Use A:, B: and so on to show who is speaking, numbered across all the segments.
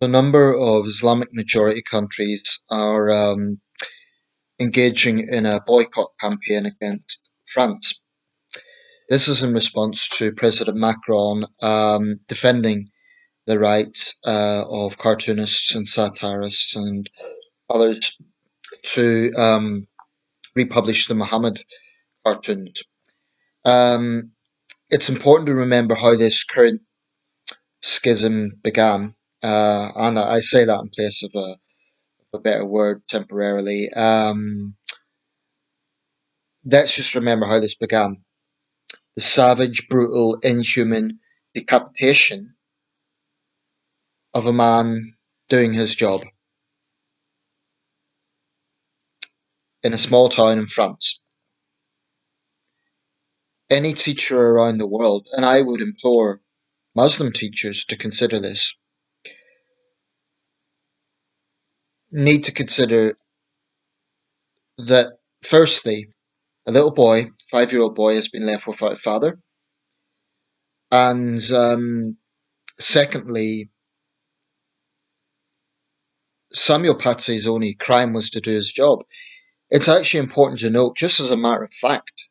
A: A number of Islamic majority countries are engaging in a boycott campaign against France. This is in response to President Macron defending the rights of cartoonists and satirists and others to republish the Muhammad cartoons. Um, it's important to remember how this current schism began, and I say that in place of a better word temporarily. Let's just remember how this began. The savage, brutal, inhuman decapitation of a man doing his job in a small town in France. Any teacher around the world, and I would implore Muslim teachers to consider this, need to consider that firstly, a little boy, 5-year-old boy, has been left without a father, and secondly, Samuel Paty's only crime was to do his job. It's actually important to note, just as a matter of fact,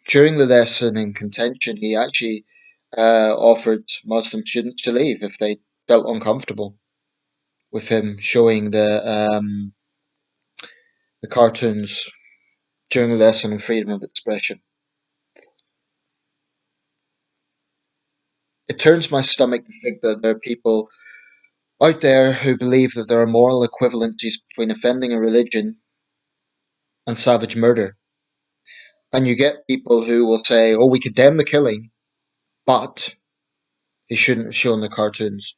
A: during the lesson in contention, he actually offered Muslim students to leave if they felt uncomfortable with him showing the cartoons during the lesson on freedom of expression. It turns my stomach to think that there are people out there who believe that there are moral equivalencies between offending a religion and savage murder. And you get people who will say, oh, we condemn the killing, but he shouldn't have shown the cartoons,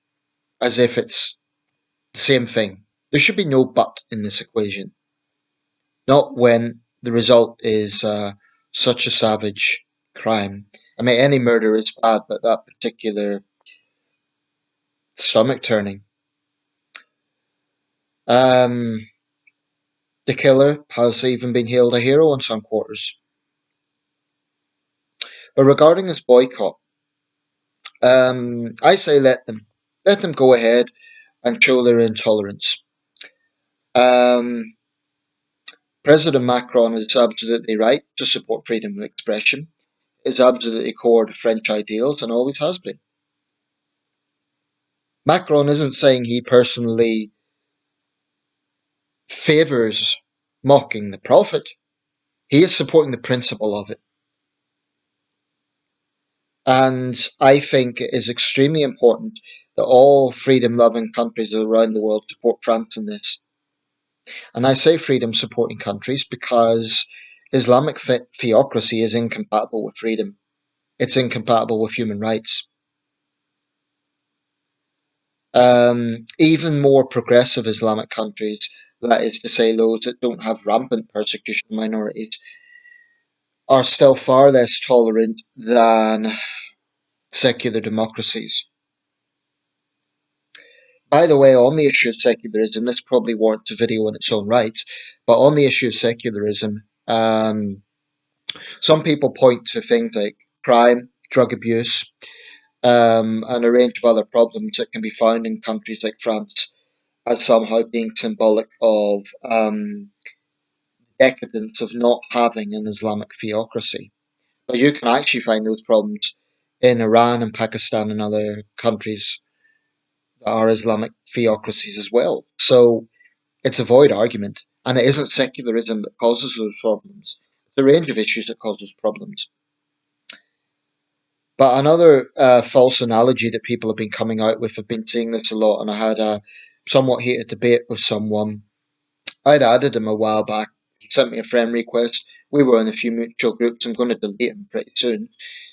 A: as if it's the same thing. There should be no but in this equation. Not when the result is such a savage crime. I mean, any murder is bad, but that particular stomach turning. The killer has even been hailed a hero in some quarters. But regarding this boycott, I say let them go ahead and show their intolerance. Um, President Macron is absolutely right to support freedom of expression. It's absolutely core to French ideals and always has been. Macron isn't saying he personally favours mocking the Prophet. He is supporting the principle of it. And I think it is extremely important that all freedom loving countries around the world support France in this. And I say freedom supporting countries because Islamic theocracy is incompatible with freedom, it's incompatible with human rights. Even more progressive Islamic countries, that is to say, those that don't have rampant persecution of minorities, are still far less tolerant than secular democracies. By the way, on the issue of secularism, this probably warrants a video in its own right, but on the issue of secularism, some people point to things like crime, drug abuse, and a range of other problems that can be found in countries like France as somehow being symbolic of decadence of not having an Islamic theocracy. But you can actually find those problems in Iran and Pakistan and other countries that are Islamic theocracies as well. So it's a void argument, and it isn't secularism that causes those problems. It's a range of issues that causes problems. But another false analogy that people have been coming out with, I've been seeing this a lot, and I had a somewhat heated debate with someone. I'd added him a while back. He sent me a friend request. We were in a few mutual groups. I'm going to delete him pretty soon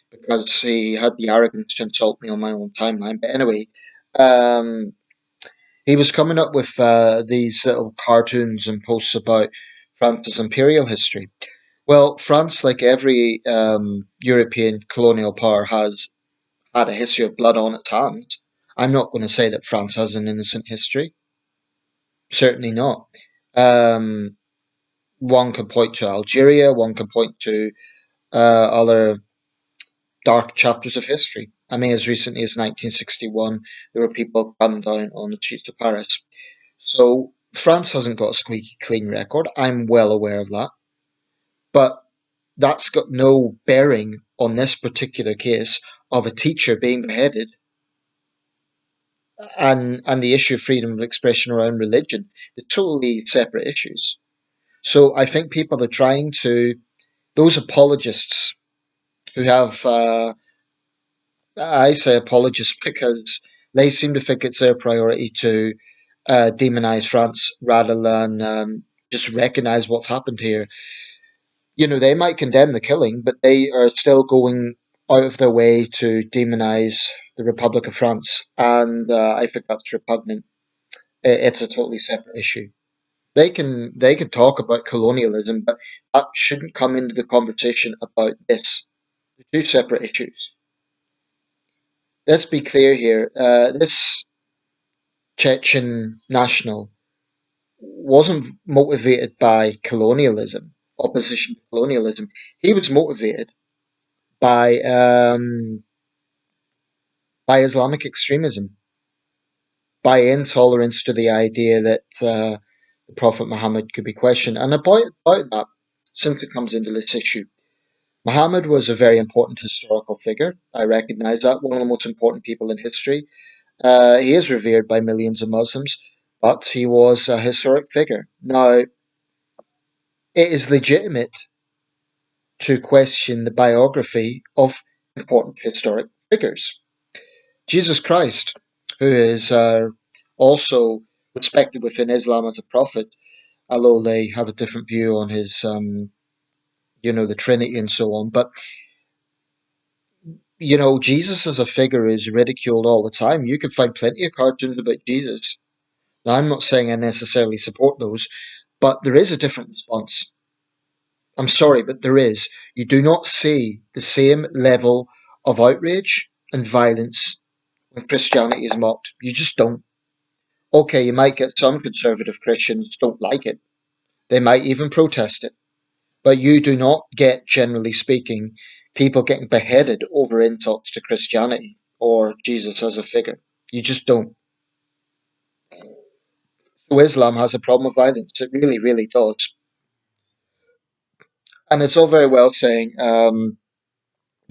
A: because he had the arrogance to insult me on my own timeline. But anyway, um, he was coming up with these little cartoons and posts about France's imperial history. Well, France, like every European colonial power, has had a history of blood on its hands. I'm not going to say that France has an innocent history. Certainly not. Um, One can point to Algeria, one can point to other dark chapters of history. I mean, as recently as 1961, there were people gunned down on the streets of Paris. So France hasn't got a squeaky clean record. I'm well aware of that. But that's got no bearing on this particular case of a teacher being beheaded and the issue of freedom of expression around religion. They're totally separate issues. So I think people are trying to, those apologists who have, I say apologists because they seem to think it's their priority to demonize France rather than just recognize what's happened here. You know, they might condemn the killing, but they are still going out of their way to demonize the Republic of France, and I think that's repugnant. It's a totally separate issue. They can talk about colonialism, but that shouldn't come into the conversation about this. They're two separate issues. Let's be clear here. This Chechen national wasn't motivated by colonialism, opposition to colonialism. He was motivated by by Islamic extremism, by intolerance to the idea that the Prophet Muhammad could be questioned. And about that, since it comes into this issue, Muhammad was a very important historical figure. I recognize that, one of the most important people in history. He is revered by millions of Muslims, but he was a historic figure. Now, it is legitimate to question the biography of important historic figures. Jesus Christ, who is also respected within Islam as a prophet, although they have a different view on his, the Trinity and so on. But Jesus as a figure is ridiculed all the time. You can find plenty of cartoons about Jesus. Now, I'm not saying I necessarily support those, but there is a different response. I'm sorry, but there is. You do not see the same level of outrage and violence when Christianity is mocked. You just don't. Okay, you might get some conservative Christians don't like it. They might even protest it. But you do not get, generally speaking, people getting beheaded over insults to Christianity or Jesus as a figure. You just don't. So Islam has a problem with violence. It really, really does. And it's all very well saying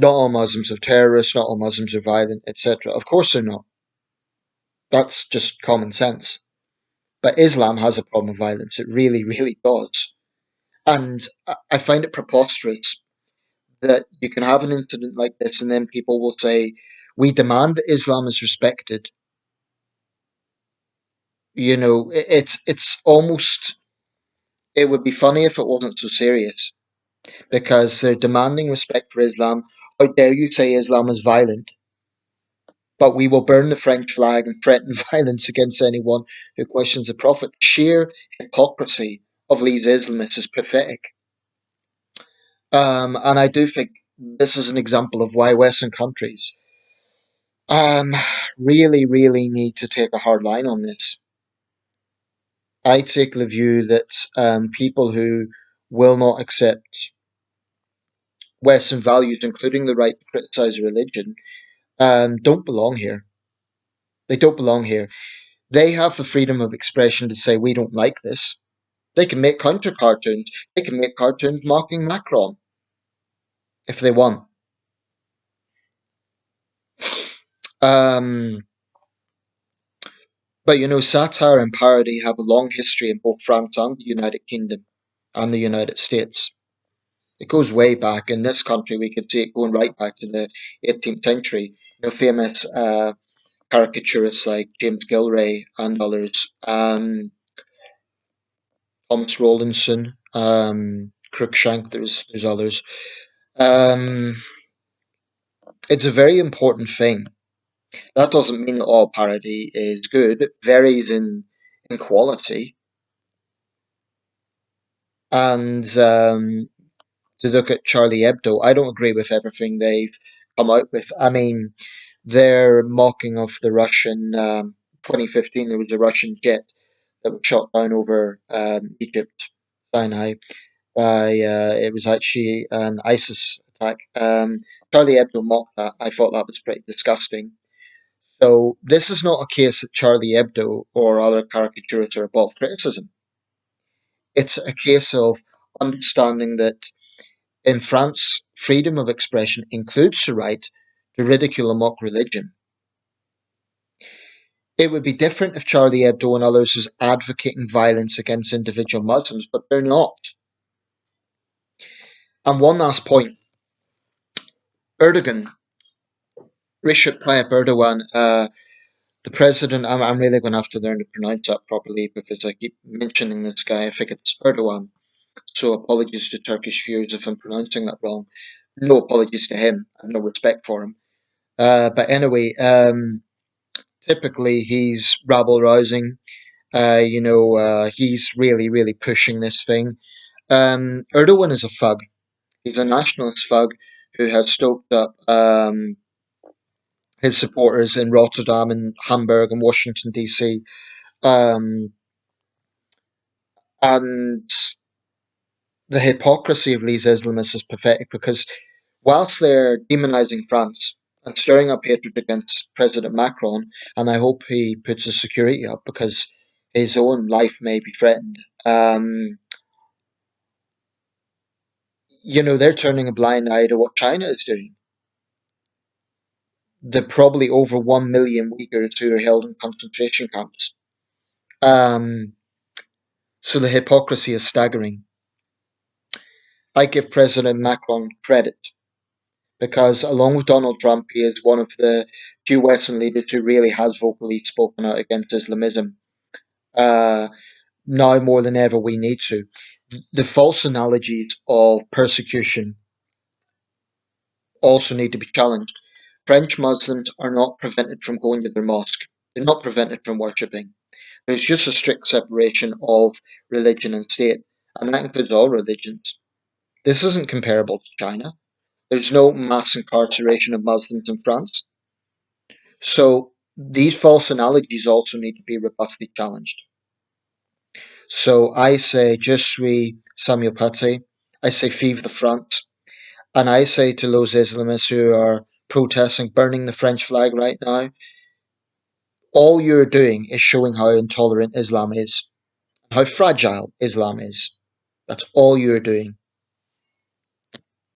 A: not all Muslims are terrorists, not all Muslims are violent, etc. Of course they're not. That's just common sense. But Islam has a problem with violence. It really, really does. And I find it preposterous that you can have an incident like this and then people will say, we demand that Islam is respected. It's almost, it would be funny if it wasn't so serious because they're demanding respect for Islam. How dare you say Islam is violent? But we will burn the French flag and threaten violence against anyone who questions the Prophet. Sheer hypocrisy of these Islamists is pathetic. And I do think this is an example of why Western countries um, really, really need to take a hard line on this. I take the view that people who will not accept Western values, including the right to criticize religion, don't belong here. They don't belong here. They have the freedom of expression to say, we don't like this. They can make counter cartoons. They can make cartoons mocking Macron if they want. Um, but satire and parody have a long history in both France and the United Kingdom and the United States. It goes way back. In this country, we could see it going right back to the 18th century. Famous caricaturists like James Gilray and others, Thomas Rowlandson, Cruikshank. There's others. Um, it's a very important thing. That doesn't mean that all parody is good. It varies in quality. And to look at Charlie Hebdo, I don't agree with everything they've come out with. I mean, their mocking of the Russian 2015, there was a Russian jet that was shot down over Egypt, Sinai. By it was actually an ISIS attack. Charlie Hebdo mocked that. I thought that was pretty disgusting. So this is not a case that Charlie Hebdo or other caricaturists are above criticism. It's a case of understanding that in France, freedom of expression includes the right to ridicule and mock religion. It would be different if Charlie Hebdo and others was advocating violence against individual Muslims, but they're not. And one last point, Erdogan, Recep Tayyip Erdogan, the president, I'm really going to have to learn to pronounce that properly because I keep mentioning this guy. I think it's Erdogan. So apologies to Turkish viewers if I'm pronouncing that wrong. No apologies to him. I have no respect for him. But anyway, typically he's rabble rousing. He's really, really pushing this thing. Erdogan is a thug. He's a nationalist thug who has stoked up his supporters in Rotterdam and Hamburg and Washington DC. Um, and the hypocrisy of these Islamists is pathetic because whilst they're demonizing France and stirring up hatred against President Macron, and I hope he puts his security up because his own life may be threatened. They're turning a blind eye to what China is doing. The probably over 1 million Uyghurs who are held in concentration camps. Um, so the hypocrisy is staggering. I give President Macron credit because, along with Donald Trump, he is one of the few Western leaders who really has vocally spoken out against Islamism. Uh, Now more than ever, we need to. The false analogies of persecution also need to be challenged. French Muslims are not prevented from going to their mosque. They're not prevented from worshipping. There's just a strict separation of religion and state, and that includes all religions. This isn't comparable to China. There's no mass incarceration of Muslims in France. So these false analogies also need to be robustly challenged. So I say, Je suis Samuel Paty. I say, Vive the France. And I say to those Islamists who are protesting, burning the French flag right now, all you're doing is showing how intolerant Islam is, how fragile Islam is. That's all you're doing.